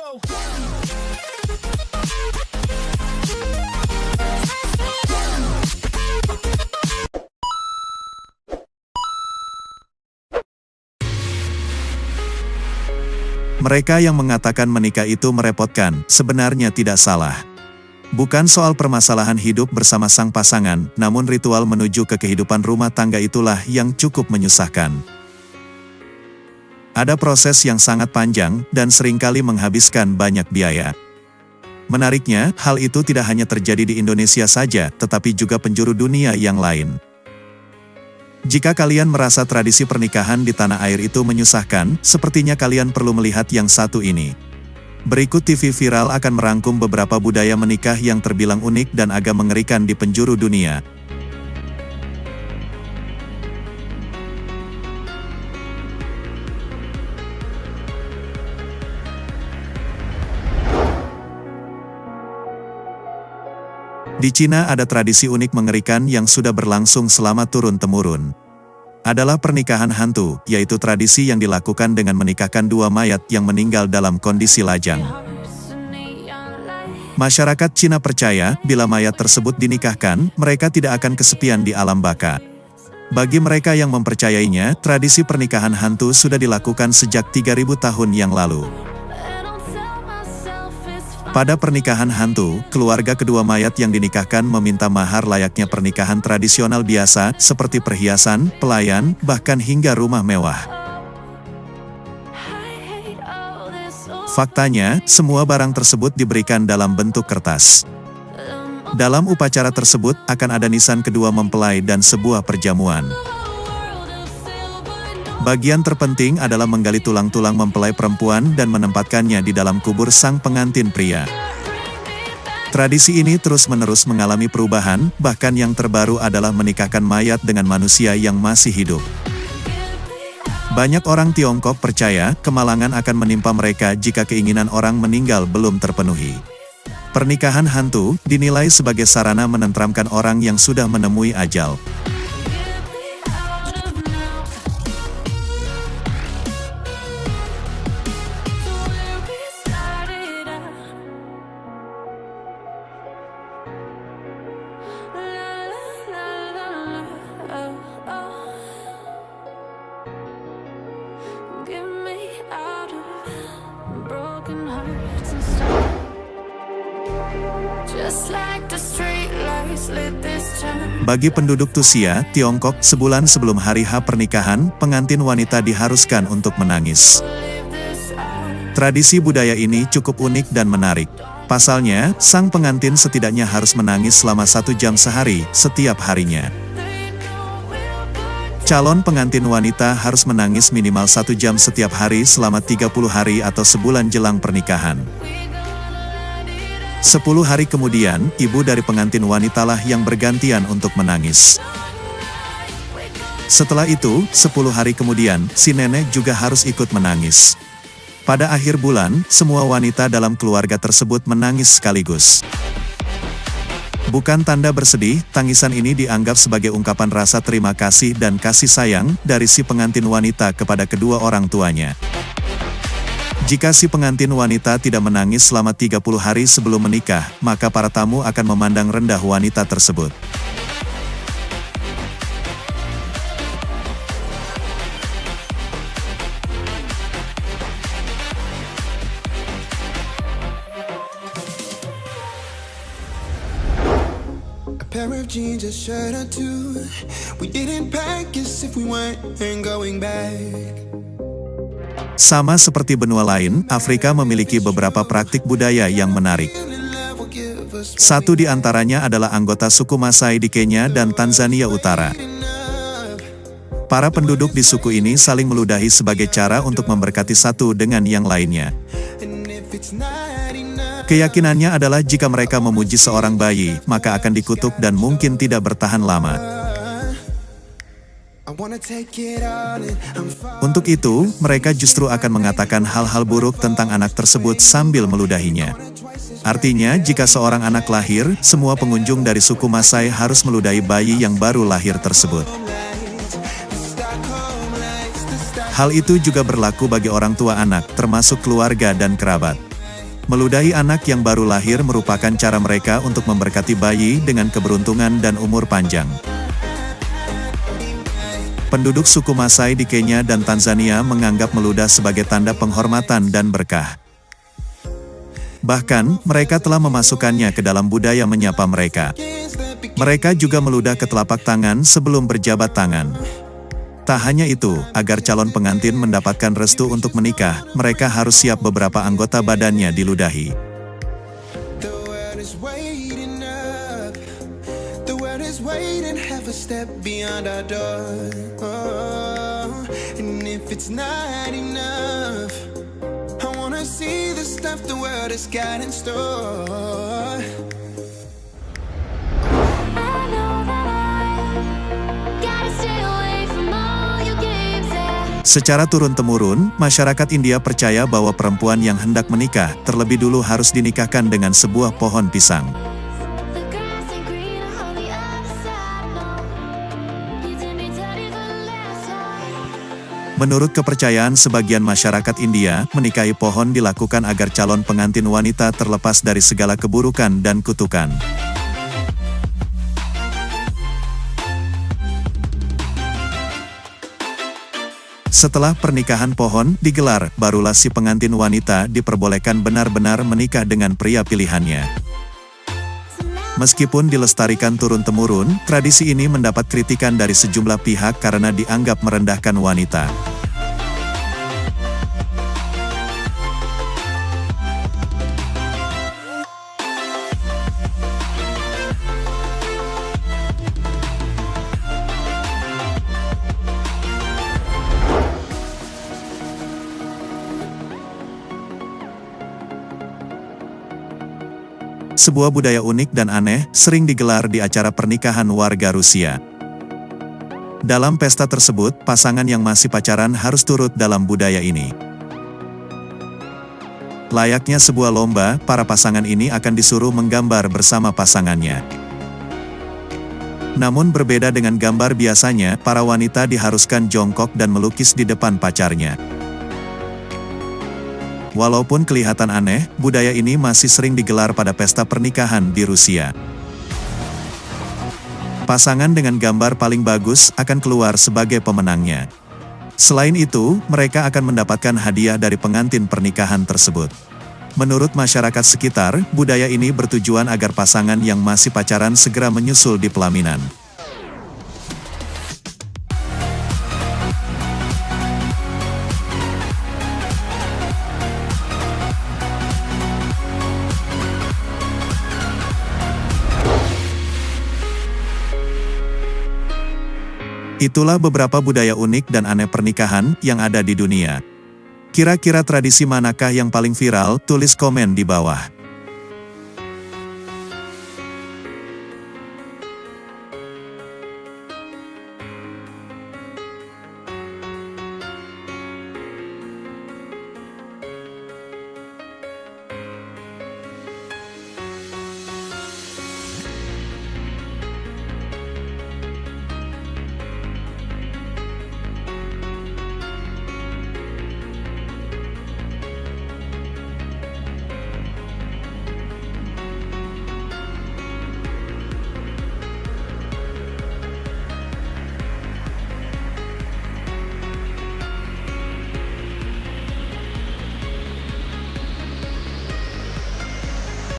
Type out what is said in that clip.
Mereka yang mengatakan menikah itu merepotkan, sebenarnya tidak salah. Bukan soal permasalahan hidup bersama sang pasangan, namun ritual menuju ke kehidupan rumah tangga itulah yang cukup menyusahkan. Ada proses yang sangat panjang, dan seringkali menghabiskan banyak biaya. Menariknya, hal itu tidak hanya terjadi di Indonesia saja, tetapi juga penjuru dunia yang lain. Jika kalian merasa tradisi pernikahan di tanah air itu menyusahkan, sepertinya kalian perlu melihat yang satu ini. Berikut TV viral akan merangkum beberapa budaya menikah yang terbilang unik dan agak mengerikan di penjuru dunia. Di Cina ada tradisi unik mengerikan yang sudah berlangsung selama turun-temurun. Adalah pernikahan hantu, yaitu tradisi yang dilakukan dengan menikahkan dua mayat yang meninggal dalam kondisi lajang. Masyarakat Cina percaya, bila mayat tersebut dinikahkan, mereka tidak akan kesepian di alam baka. Bagi mereka yang mempercayainya, tradisi pernikahan hantu sudah dilakukan sejak 3000 tahun yang lalu. Pada pernikahan hantu, keluarga kedua mayat yang dinikahkan meminta mahar layaknya pernikahan tradisional biasa, seperti perhiasan, pelayan, bahkan hingga rumah mewah. Faktanya, semua barang tersebut diberikan dalam bentuk kertas. Dalam upacara tersebut, akan ada nisan kedua mempelai dan sebuah perjamuan. Bagian terpenting adalah menggali tulang-tulang mempelai perempuan dan menempatkannya di dalam kubur sang pengantin pria. Tradisi ini terus-menerus mengalami perubahan, bahkan yang terbaru adalah menikahkan mayat dengan manusia yang masih hidup. Banyak orang Tiongkok percaya, kemalangan akan menimpa mereka jika keinginan orang meninggal belum terpenuhi. Pernikahan hantu dinilai sebagai sarana menenteramkan orang yang sudah menemui ajal. Bagi penduduk Tusia, Tiongkok, sebulan sebelum hari H pernikahan, pengantin wanita diharuskan untuk menangis. Tradisi budaya ini cukup unik dan menarik. Pasalnya, sang pengantin setidaknya harus menangis selama 1 jam sehari, setiap harinya. Calon pengantin wanita harus menangis minimal 1 jam setiap hari selama 30 hari atau sebulan jelang pernikahan. 10 hari kemudian, ibu dari pengantin wanitalah yang bergantian untuk menangis. Setelah itu, 10 hari kemudian, si nenek juga harus ikut menangis. Pada akhir bulan, semua wanita dalam keluarga tersebut menangis sekaligus. Bukan tanda bersedih, tangisan ini dianggap sebagai ungkapan rasa terima kasih dan kasih sayang dari si pengantin wanita kepada kedua orang tuanya. Jika si pengantin wanita tidak menangis selama 30 hari sebelum menikah, maka para tamu akan memandang rendah wanita tersebut. Pair of jeans, a shirt or two. We didn't pack as if we weren't going back. Sama seperti benua lain, Afrika memiliki beberapa praktik budaya yang menarik. Satu di antaranya adalah anggota suku Masai di Kenya dan Tanzania Utara. Para penduduk di suku ini saling meludahi sebagai cara untuk memberkati satu dengan yang lainnya. Keyakinannya adalah jika mereka memuji seorang bayi, maka akan dikutuk dan mungkin tidak bertahan lama. Untuk itu, mereka justru akan mengatakan hal-hal buruk tentang anak tersebut sambil meludahinya. Artinya, jika seorang anak lahir, semua pengunjung dari suku Masai harus meludahi bayi yang baru lahir tersebut. Hal itu juga berlaku bagi orang tua anak, termasuk keluarga dan kerabat. Meludahi anak yang baru lahir merupakan cara mereka untuk memberkati bayi dengan keberuntungan dan umur panjang. Penduduk suku Masai di Kenya dan Tanzania menganggap meludah sebagai tanda penghormatan dan berkah. Bahkan, mereka telah memasukkannya ke dalam budaya menyapa mereka. Mereka juga meludah ke telapak tangan sebelum berjabat tangan. Tak hanya itu, agar calon pengantin mendapatkan restu untuk menikah, mereka harus siap beberapa anggota badannya diludahi. The world is waiting up. The world is waiting half a step beyond our door. Oh, and if it's not enough, I wanna see the stuff the world has got in store. Secara turun-temurun, masyarakat India percaya bahwa perempuan yang hendak menikah terlebih dulu harus dinikahkan dengan sebuah pohon pisang. Menurut kepercayaan sebagian masyarakat India, menikahi pohon dilakukan agar calon pengantin wanita terlepas dari segala keburukan dan kutukan. Setelah pernikahan pohon digelar, barulah si pengantin wanita diperbolehkan benar-benar menikah dengan pria pilihannya. Meskipun dilestarikan turun-temurun, tradisi ini mendapat kritikan dari sejumlah pihak karena dianggap merendahkan wanita. Sebuah budaya unik dan aneh, sering digelar di acara pernikahan warga Rusia. Dalam pesta tersebut, pasangan yang masih pacaran harus turut dalam budaya ini. Layaknya sebuah lomba, para pasangan ini akan disuruh menggambar bersama pasangannya. Namun berbeda dengan gambar biasanya, para wanita diharuskan jongkok dan melukis di depan pacarnya. Walaupun kelihatan aneh, budaya ini masih sering digelar pada pesta pernikahan di Rusia. Pasangan dengan gambar paling bagus akan keluar sebagai pemenangnya. Selain itu, mereka akan mendapatkan hadiah dari pengantin pernikahan tersebut. Menurut masyarakat sekitar, budaya ini bertujuan agar pasangan yang masih pacaran segera menyusul di pelaminan. Itulah beberapa budaya unik dan aneh pernikahan yang ada di dunia. Kira-kira tradisi manakah yang paling viral? Tulis komen di bawah.